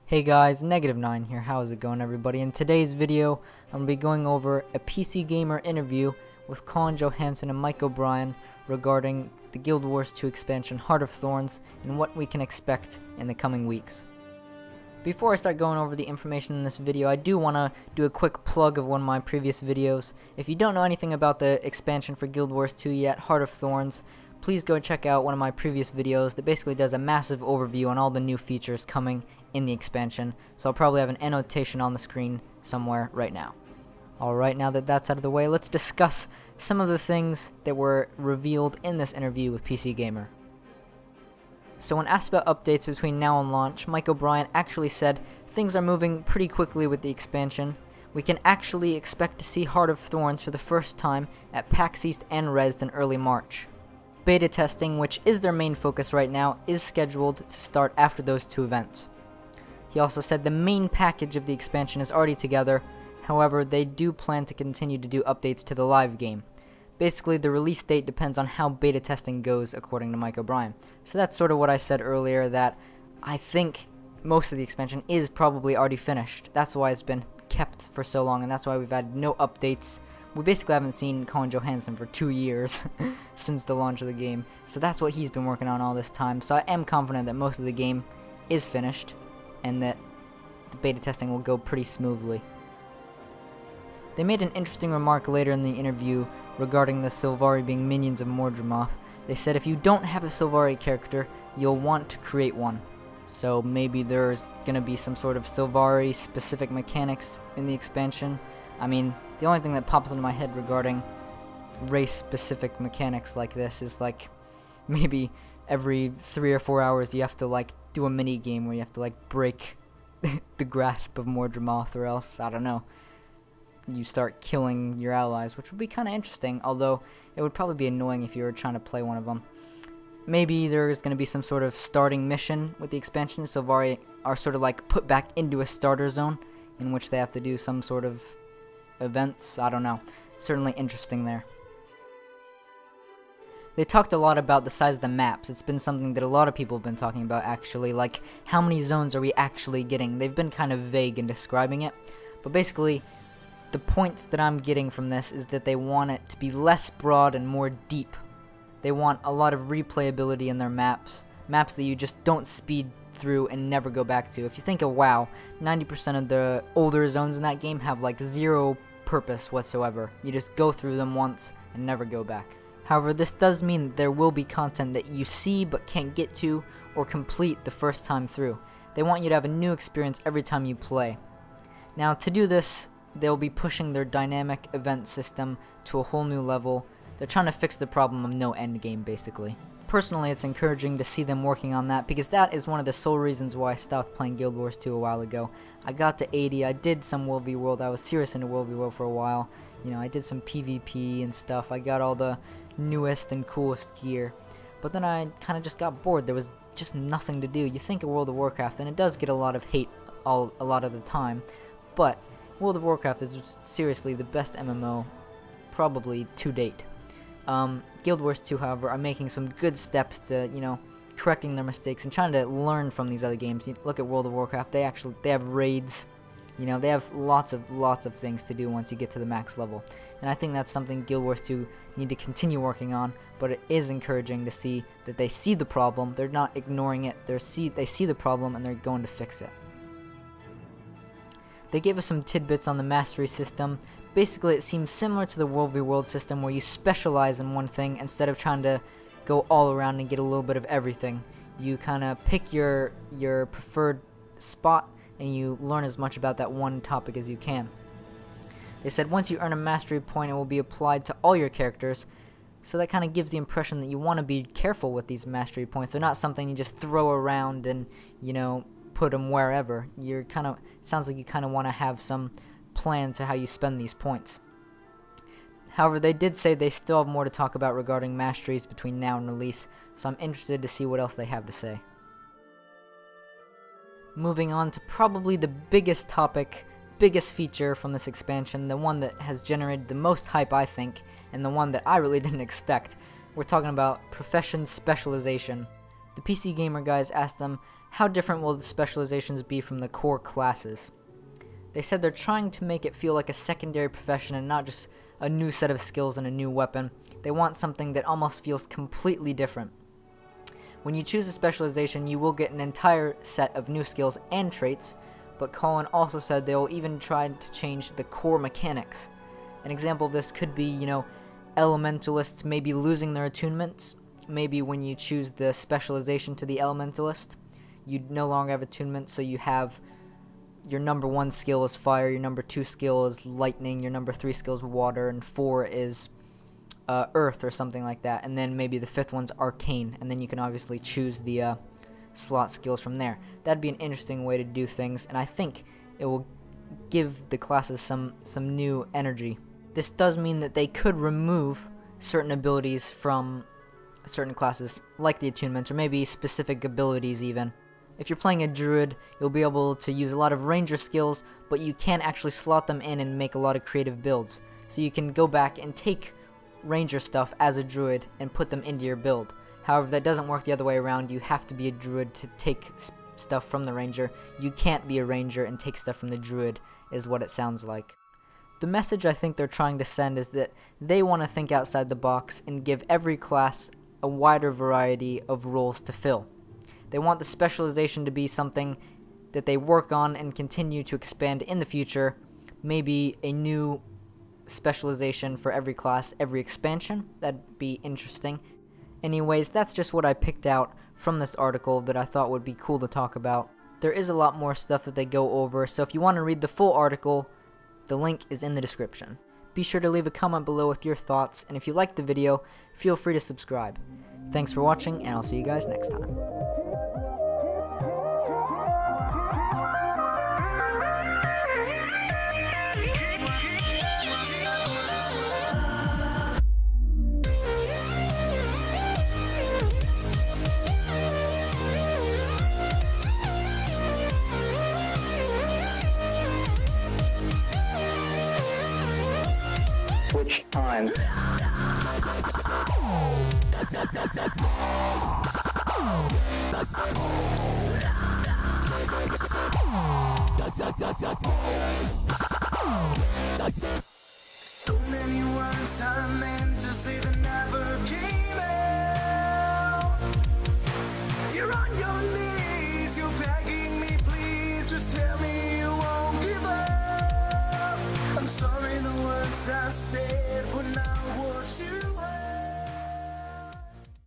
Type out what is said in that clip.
Hey guys, Negative9 here. How's it going, everybody? In today's video, I'm going to be going over a PC Gamer interview with Colin Johansson and Mike O'Brien regarding the Guild Wars 2 expansion Heart of Thorns and what we can expect in the coming weeks. Before I start going over the information in this video, I do want to do a quick plug of one of my previous videos. If you don't know anything about the expansion for Guild Wars 2 yet, Heart of Thorns, please go check out one of my previous videos that basically does a massive overview on all the new features coming in the expansion, so I'll probably have an annotation on the screen somewhere right now. Alright, now that that's out of the way, let's discuss some of the things that were revealed in this interview with PC Gamer. So when asked about updates between now and launch, Mike O'Brien actually said things are moving pretty quickly with the expansion. We can actually expect to see Heart of Thorns for the first time at PAX East and Rezzed in early March. Beta testing, which is their main focus right now, is scheduled to start after those two events. He also said the main package of the expansion is already together, however they do plan to continue to do updates to the live game. Basically, the release date depends on how beta testing goes, according to Mike O'Brien. So that's sort of what I said earlier, that I think most of the expansion is probably already finished. That's why it's been kept for so long, and that's why we've had no updates. We basically haven't seen Colin Johansson for 2 years since the launch of the game. So that's what he's been working on all this time. So I am confident that most of the game is finished, and that the beta testing will go pretty smoothly. They made an interesting remark later in the interview regarding the Sylvari being minions of Mordremoth. They said if you don't have a Sylvari character, you'll want to create one. So maybe there's gonna be some sort of Sylvari specific mechanics in the expansion. I mean, the only thing that pops into my head regarding race specific mechanics like this is like maybe every 3 or 4 hours you have to like do a mini game where you have to like break the grasp of Mordremoth, or else, I don't know, you start killing your allies, which would be kind of interesting, although it would probably be annoying if you were trying to play one of them. Maybe there's going to be some sort of starting mission with the expansion. Sylvari are sort of like put back into a starter zone in which they have to do some sort of events. I don't know. Certainly interesting there. They talked a lot about the size of the maps. It's been something that a lot of people have been talking about, actually, like how many zones are we actually getting? They've been kind of vague in describing it, but basically the points that I'm getting from this is that they want it to be less broad and more deep. They want a lot of replayability in their maps that you just don't speed through and never go back to. If you think of WoW, 90% of the older zones in that game have like zero purpose whatsoever. You just go through them once and never go back. However, this does mean that there will be content that you see but can't get to or complete the first time through. They want you to have a new experience every time you play. Now, to do this, they'll be pushing their dynamic event system to a whole new level. They're trying to fix the problem of no endgame, basically. Personally, it's encouraging to see them working on that, because that is one of the sole reasons why I stopped playing Guild Wars 2 a while ago. I got to 80, I did some World v World, I was serious into World v World for a while. You know, I did some PvP and stuff, I got all the newest and coolest gear. But then I kind of just got bored, there was just nothing to do. You think of World of Warcraft, and it does get a lot of hate a lot of the time, but World of Warcraft is seriously the best MMO, probably to date. Guild Wars 2, however, are making some good steps to, you know, correcting their mistakes and trying to learn from these other games. You look at World of Warcraft, they have raids, you know, they have lots of things to do once you get to the max level. And I think that's something Guild Wars 2 need to continue working on, but it is encouraging to see that they see the problem, they're not ignoring it, they see the problem and they're going to fix it. They gave us some tidbits on the mastery system. Basically, it seems similar to the World v World system, where you specialize in one thing instead of trying to go all around and get a little bit of everything. You kind of pick your preferred spot and you learn as much about that one topic as you can. They said once you earn a mastery point, it will be applied to all your characters, so that kind of gives the impression that you want to be careful with these mastery points. They're not something you just throw around and, you know, put them wherever. It sounds like you kind of want to have some plan to how you spend these points. However, they did say they still have more to talk about regarding masteries between now and release, so I'm interested to see what else they have to say. Moving on to probably the biggest topic, biggest feature from this expansion, the one that has generated the most hype, I think, and the one that I really didn't expect. We're talking about profession specialization. The PC Gamer guys asked them how different will the specializations be from the core classes? They said they're trying to make it feel like a secondary profession and not just a new set of skills and a new weapon. They want something that almost feels completely different. When you choose a specialization, you will get an entire set of new skills and traits, but Colin also said they will even try to change the core mechanics. An example of this could be, elementalists maybe losing their attunements. Maybe when you choose the specialization to the elementalist, you no longer have attunement, so you have your number 1 skill is fire, your number 2 skill is lightning, your number 3 skill is water, and 4 is earth or something like that. And then maybe the 5th one's arcane, and then you can obviously choose the slot skills from there. That'd be an interesting way to do things, and I think it will give the classes some new energy. This does mean that they could remove certain abilities from certain classes, like the attunements, or maybe specific abilities even. If you're playing a druid, you'll be able to use a lot of ranger skills, but you can't actually slot them in and make a lot of creative builds. So you can go back and take ranger stuff as a druid and put them into your build. However, that doesn't work the other way around. You have to be a druid to take stuff from the ranger. You can't be a ranger and take stuff from the druid, is what it sounds like. The message I think they're trying to send is that they want to think outside the box and give every class a wider variety of roles to fill. They want the specialization to be something that they work on and continue to expand in the future, maybe a new specialization for every class, every expansion. That'd be interesting. Anyways, that's just what I picked out from this article that I thought would be cool to talk about. There is a lot more stuff that they go over, so if you want to read the full article, the link is in the description. Be sure to leave a comment below with your thoughts, and if you liked the video, feel free to subscribe. Thanks for watching, and I'll see you guys next time. Which time? So many words I meant to say that never came out. You're on your knees, you're begging me, please just tell me you won't give up. I'm sorry the words I said were not worth it.